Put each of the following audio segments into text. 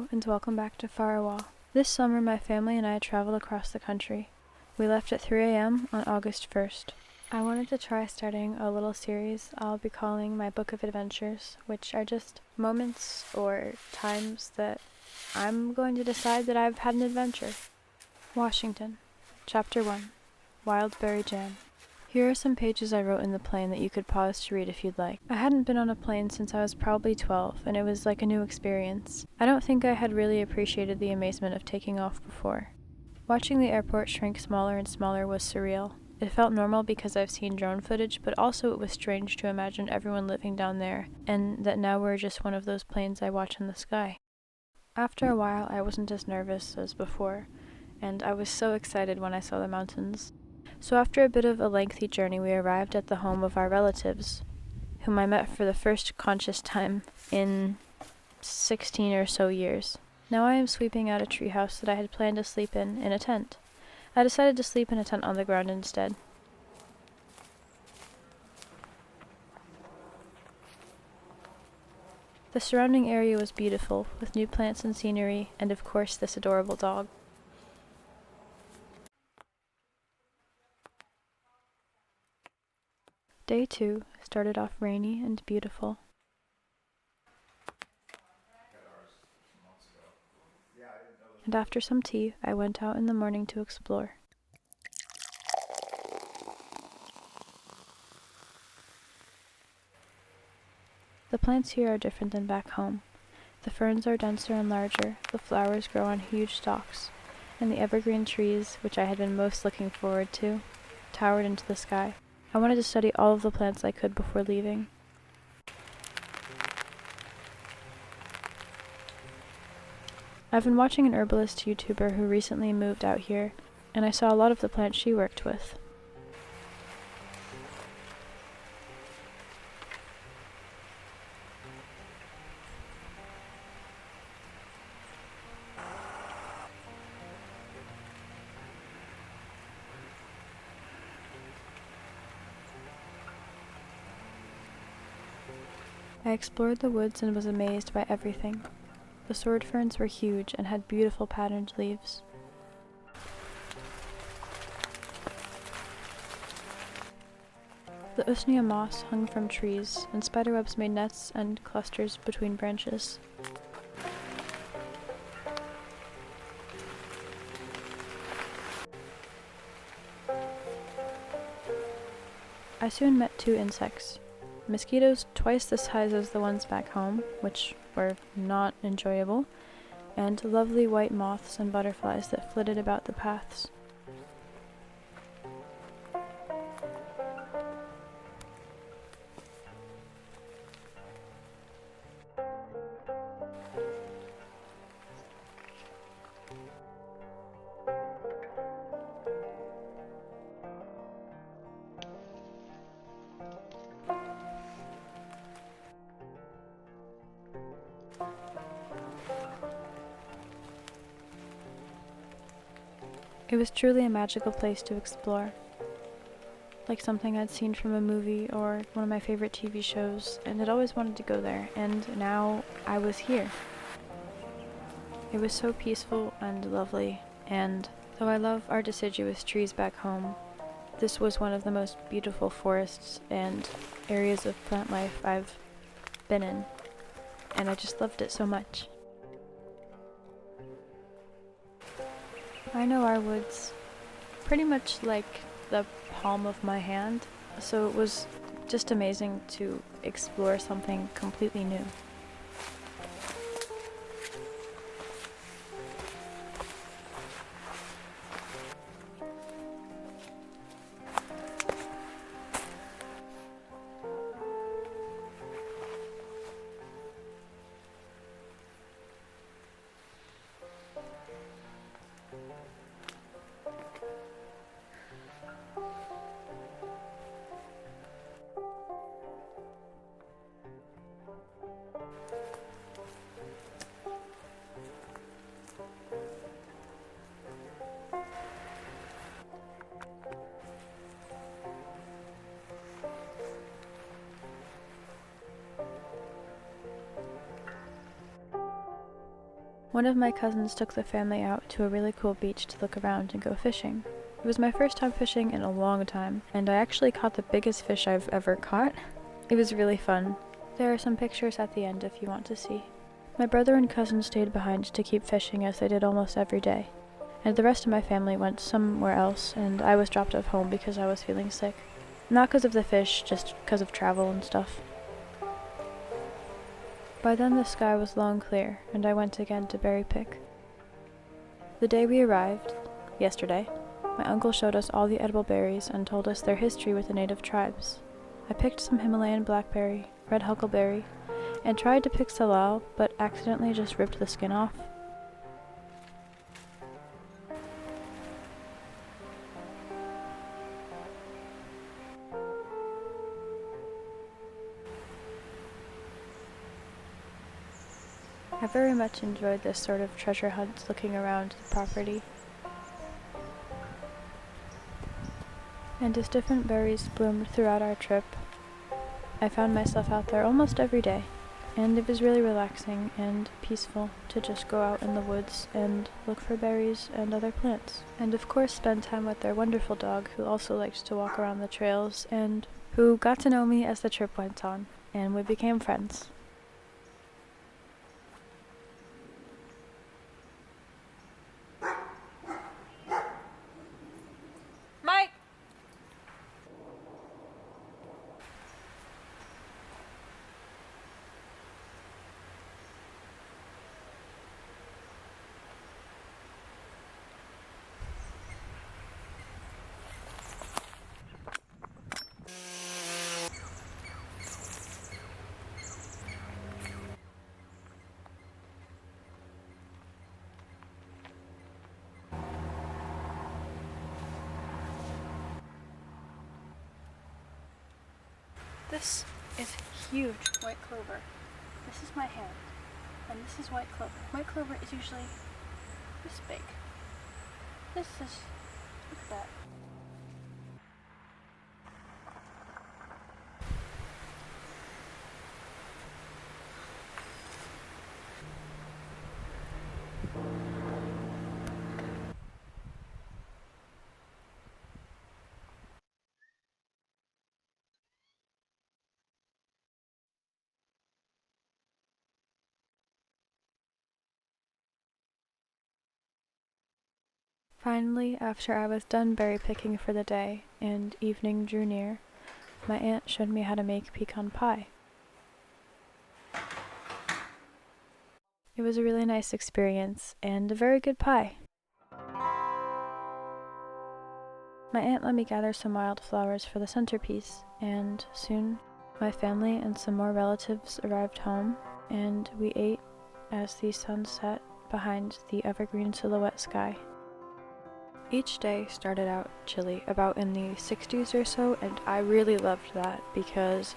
Hello, and welcome back to Farawa. This summer, my family and I traveled across the country. We left at 3 a.m. on August 1st. I wanted to try starting a little series I'll be calling my Book of Adventures, which are just moments or times that I'm going to decide that I've had an adventure. Washington, Chapter 1, Wildberry Jam. Here are some pages I wrote in the plane that you could pause to read if you'd like. I hadn't been on a plane since I was probably 12, and it was like a new experience. I don't think I had really appreciated the amazement of taking off before. Watching the airport shrink smaller and smaller was surreal. It felt normal because I've seen drone footage, but also it was strange to imagine everyone living down there, and that now we're just one of those planes I watch in the sky. After a while, I wasn't as nervous as before, and I was so excited when I saw the mountains. So after a bit of a lengthy journey, we arrived at the home of our relatives, whom I met for the first conscious time in 16 or so years. Now I am sweeping out a treehouse that I had planned to sleep in a tent. I decided to sleep in a tent on the ground instead. The surrounding area was beautiful, with new plants and scenery, and of course this adorable dog. Day 2 started off rainy and beautiful. And after some tea, I went out in the morning to explore. The plants here are different than back home. The ferns are denser and larger, the flowers grow on huge stalks, and the evergreen trees, which I had been most looking forward to, towered into the sky. I wanted to study all of the plants I could before leaving. I've been watching an herbalist YouTuber who recently moved out here, and I saw a lot of the plants she worked with. I explored the woods and was amazed by everything. The sword ferns were huge and had beautiful patterned leaves. The usnea moss hung from trees, and spiderwebs made nets and clusters between branches. I soon met 2 insects. Mosquitoes twice the size as the ones back home, which were not enjoyable, and lovely white moths and butterflies that flitted about the paths. It was truly a magical place to explore, like something I'd seen from a movie or one of my favorite TV shows, and I'd always wanted to go there, and now I was here. It was so peaceful and lovely, and though I love our deciduous trees back home, this was one of the most beautiful forests and areas of plant life I've been in, and I just loved it so much. I know our woods pretty much like the palm of my hand, so it was just amazing to explore something completely new. One of my cousins took the family out to a really cool beach to look around and go fishing. It was my first time fishing in a long time, and I actually caught the biggest fish I've ever caught. It was really fun. There are some pictures at the end if you want to see. My brother and cousin stayed behind to keep fishing as they did almost every day, and the rest of my family went somewhere else, and I was dropped off home because I was feeling sick. Not because of the fish, just because of travel and stuff. By then the sky was long clear, and I went again to berry pick. The day we arrived, yesterday, my uncle showed us all the edible berries and told us their history with the native tribes. I picked some Himalayan blackberry, red huckleberry, and tried to pick salal, but accidentally just ripped the skin off. I very much enjoyed this sort of treasure hunt looking around the property. And as different berries bloomed throughout our trip, I found myself out there almost every day, and it was really relaxing and peaceful to just go out in the woods and look for berries and other plants. And of course spend time with their wonderful dog, who also liked to walk around the trails and who got to know me as the trip went on, and we became friends. This is huge white clover. This is my hand, and this is white clover. White clover is usually this big. This is, look at that. Finally, after I was done berry picking for the day and evening drew near, my aunt showed me how to make pecan pie. It was a really nice experience and a very good pie. My aunt let me gather some wildflowers for the centerpiece, and soon my family and some more relatives arrived home, and we ate as the sun set behind the evergreen silhouette sky. Each day started out chilly, about in the 60s or so, and I really loved that because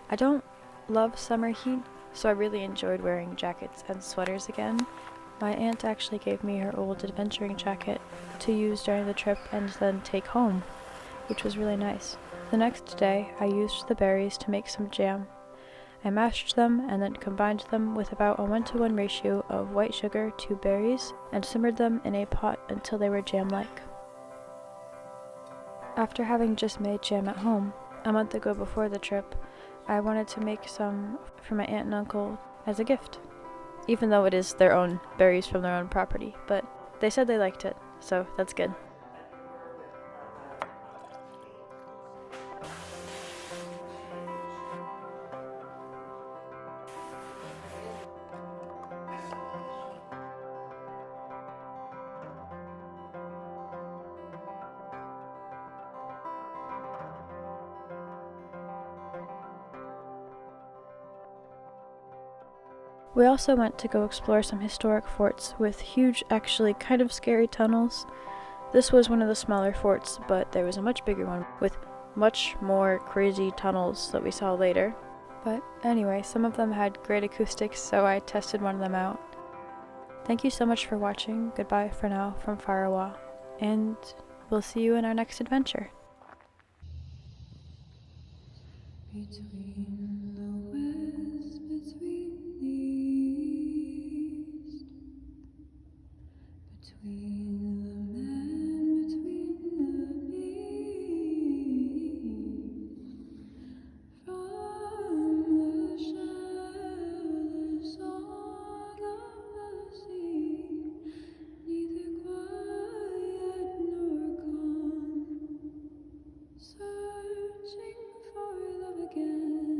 I don't love summer heat, so I really enjoyed wearing jackets and sweaters again. My aunt actually gave me her old adventuring jacket to use during the trip and then take home, which was really nice. The next day, I used the berries to make some jam. I mashed them and then combined them with about a 1-to-1 ratio of white sugar to berries and simmered them in a pot until they were jam-like. After having just made jam at home, a month ago before the trip, I wanted to make some for my aunt and uncle as a gift, even though it is their own berries from their own property, but they said they liked it, so that's good. We also went to go explore some historic forts with huge, actually kind of scary tunnels. This was one of the smaller forts, but there was a much bigger one with much more crazy tunnels that we saw later. But anyway, some of them had great acoustics, so I tested one of them out. Thank you so much for watching. Goodbye for now from Farawa, and we'll see you in our next adventure. Between the west, between the east, between the man, between the beast, from the shell, the song of the sea, neither quiet nor calm, searching for love again.